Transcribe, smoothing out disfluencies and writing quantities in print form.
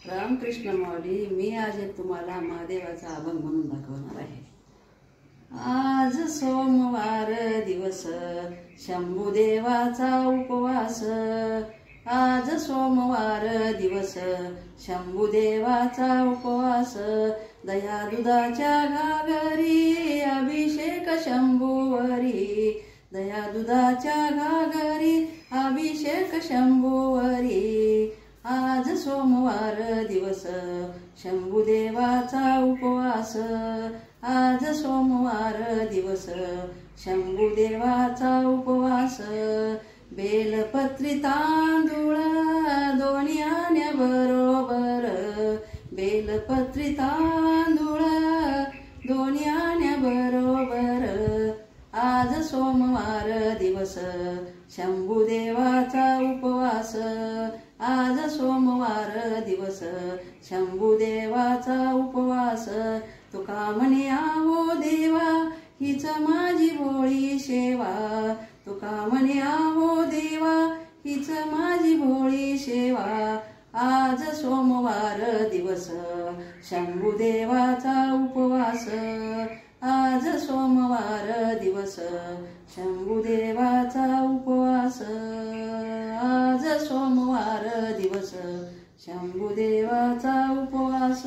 रामकृष्ण माऊली, मी आज तुम्हाला महादेवाचा अभंग म्हणून दाखवणार आहे। आज सोमवार दिवस शंभुदेवाचा उपवास। आज सोमवार दिवस शंभुदेवाचा उपवास। दया दुधाच्या घागरी अभिषेक शंभुवरी। दया दुधाच्या घागरी अभिषेक शंभुवरी। आज सोमवार दिवस शंभुदेवाचा उपवास। आज सोमवार दिवस शंभुदेवाचा उपवास। बेलपत्री तांदूळ दोन्ही आणण्याबरोबर। बेलपत्री तांदूळ दोन्ही आणण्याबरोबर। आज सोमवार दिवस शंभुदेवाचा उपवास। आज सोमवार दिवस शंभुदेवाचा उपवास। तुका म्हणे आहो देवा हीच माझी भोळी सेवा। तुका म्हणे आहो देवा हीच माझी भोळी सेवा। आज सोमवार दिवस शंभुदेवाचा उपवास। आज सोमवार दिवस शंभुदेवाचा उपवास। आज सोमवार दिवस शंभुदेवाचा उपवास।